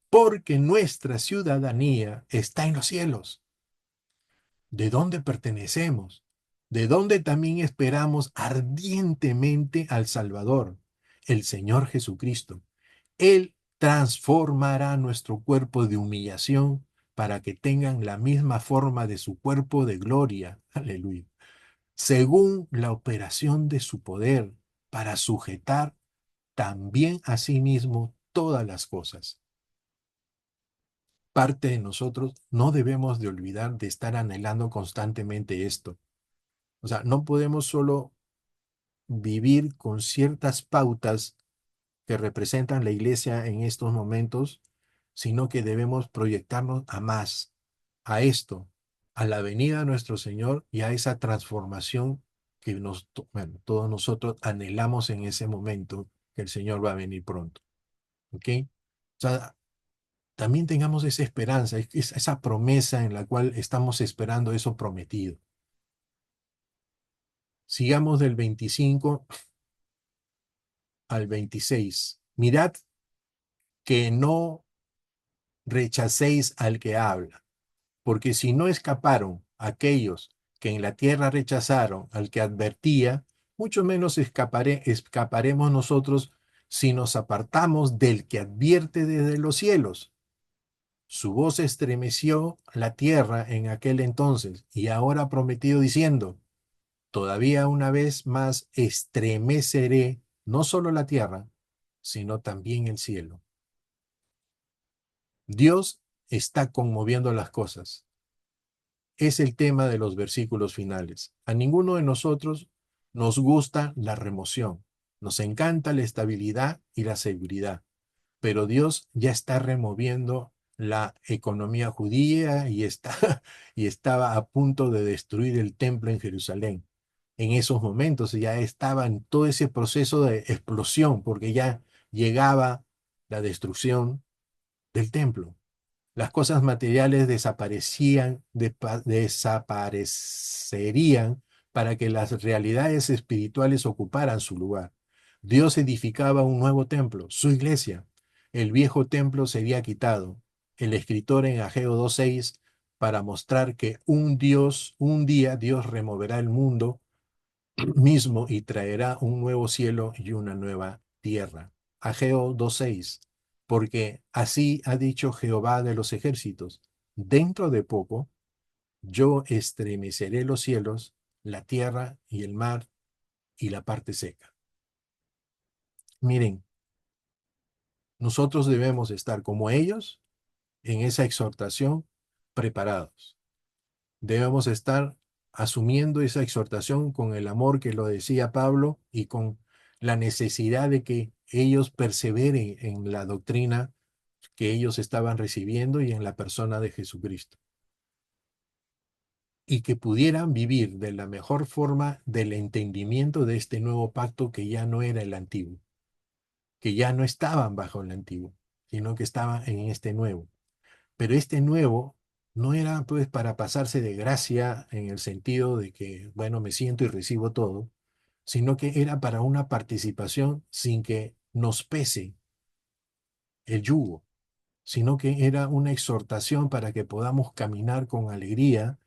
Porque nuestra ciudadanía está en los cielos. ¿De dónde pertenecemos? ¿De dónde también esperamos ardientemente al Salvador, el Señor Jesucristo? Él transformará nuestro cuerpo de humillación para que tengan la misma forma de su cuerpo de gloria. Aleluya. Según la operación de su poder, para sujetar también a sí mismo todas las cosas. Parte de nosotros no debemos de olvidar de estar anhelando constantemente esto. O sea, no podemos solo vivir con ciertas pautas que representan la iglesia en estos momentos, sino que debemos proyectarnos a más, a esto, a la venida de nuestro Señor y a esa transformación que bueno, todos nosotros anhelamos en ese momento, que el Señor va a venir pronto. ¿Ok? O sea, también tengamos esa esperanza, esa promesa en la cual estamos esperando eso prometido. Sigamos del 25 al 26. Mirad que no rechacéis al que habla, porque si no escaparon aquellos que en la tierra rechazaron al que advertía, mucho menos escaparemos nosotros si nos apartamos del que advierte desde los cielos. Su voz estremeció la tierra en aquel entonces y ahora ha prometido diciendo, todavía una vez más estremeceré no solo la tierra, sino también el cielo. Dios está conmoviendo las cosas. Es el tema de los versículos finales. A ninguno de nosotros nos gusta la remoción. Nos encanta la estabilidad y la seguridad. Pero Dios ya está removiendo la economía judía y estaba a punto de destruir el templo en Jerusalén. En esos momentos ya estaba en todo ese proceso de explosión, porque ya llegaba la destrucción del templo. Las cosas materiales desaparecerían para que las realidades espirituales ocuparan su lugar. Dios edificaba un nuevo templo, su iglesia. El viejo templo sería quitado. El escritor en Ageo 2:6 para mostrar que un día Dios removerá el mundo mismo y traerá un nuevo cielo y una nueva tierra. Ageo 2:6, porque así ha dicho Jehová de los ejércitos, dentro de poco yo estremeceré los cielos, la tierra y el mar y la parte seca. Miren, nosotros debemos estar como ellos en esa exhortación preparados. Debemos estar asumiendo esa exhortación con el amor que lo decía Pablo y con la necesidad de que ellos perseveren en la doctrina que ellos estaban recibiendo y en la persona de Jesucristo. Y que pudieran vivir de la mejor forma del entendimiento de este nuevo pacto que ya no era el antiguo, que ya no estaban bajo el antiguo, sino que estaban en este nuevo. Pero este nuevo no era pues para pasarse de gracia en el sentido de que, bueno, me siento y recibo todo, sino que era para una participación sin que nos pese el yugo, sino que era una exhortación para que podamos caminar con alegría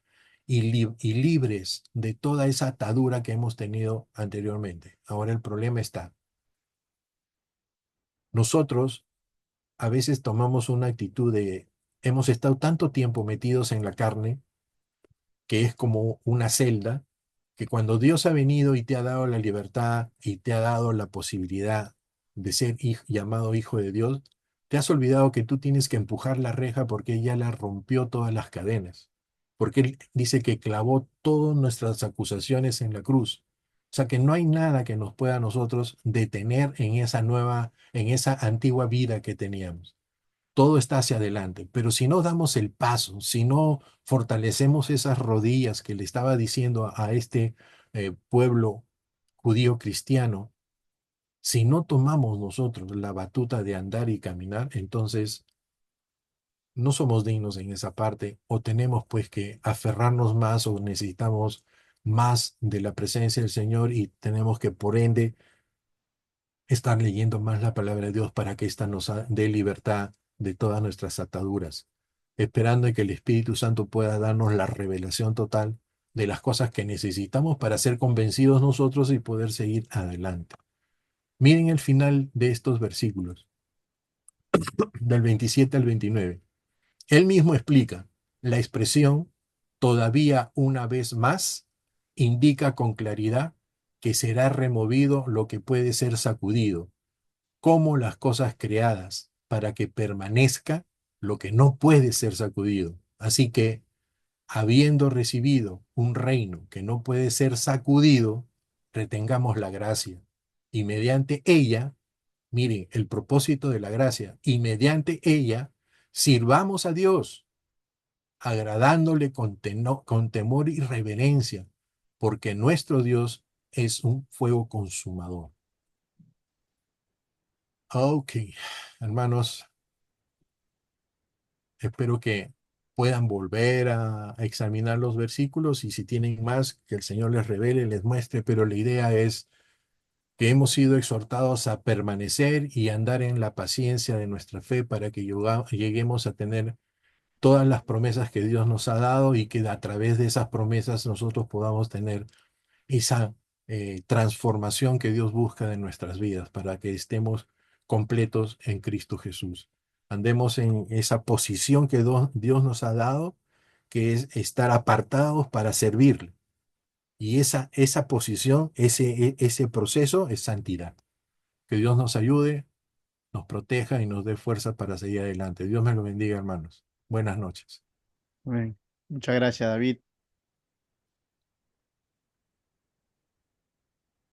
y libres de toda esa atadura que hemos tenido anteriormente. Ahora el problema está, nosotros a veces tomamos una actitud de, hemos estado tanto tiempo metidos en la carne, que es como una celda, que cuando Dios ha venido y te ha dado la libertad y te ha dado la posibilidad de ser llamado hijo de Dios, te has olvidado que tú tienes que empujar la reja porque ella la rompió todas las cadenas. Porque Él dice que clavó todas nuestras acusaciones en la cruz. O sea que no hay nada que nos pueda a nosotros detener en esa antigua vida que teníamos. Todo está hacia adelante. Pero si no damos el paso, si no fortalecemos esas rodillas que le estaba diciendo a este pueblo judío cristiano, si no tomamos nosotros la batuta de andar y caminar, entonces no somos dignos en esa parte o tenemos pues que aferrarnos más o necesitamos más de la presencia del Señor y tenemos que por ende estar leyendo más la palabra de Dios para que ésta nos dé libertad de todas nuestras ataduras, esperando que el Espíritu Santo pueda darnos la revelación total de las cosas que necesitamos para ser convencidos nosotros y poder seguir adelante. Miren el final de estos versículos, del 27 al 29. Él mismo explica la expresión todavía una vez más, indica con claridad que será removido lo que puede ser sacudido como las cosas creadas para que permanezca lo que no puede ser sacudido. Así que, habiendo recibido un reino que no puede ser sacudido, retengamos la gracia y mediante ella, miren, el propósito de la gracia, y mediante ella sirvamos a Dios, agradándole con temor y reverencia, porque nuestro Dios es un fuego consumador. Ok, hermanos, espero que puedan volver a examinar los versículos y si tienen más, que el Señor les revele, les muestre, pero la idea es que hemos sido exhortados a permanecer y andar en la paciencia de nuestra fe para que lleguemos a tener todas las promesas que Dios nos ha dado y que a través de esas promesas nosotros podamos tener esa transformación que Dios busca en nuestras vidas para que estemos completos en Cristo Jesús. Andemos en esa posición que Dios nos ha dado, que es estar apartados para servirle. Y esa posición, ese proceso es santidad. Que Dios nos ayude, nos proteja y nos dé fuerza para seguir adelante. Dios me lo bendiga, hermanos. Buenas noches. Amén. Muchas gracias, David.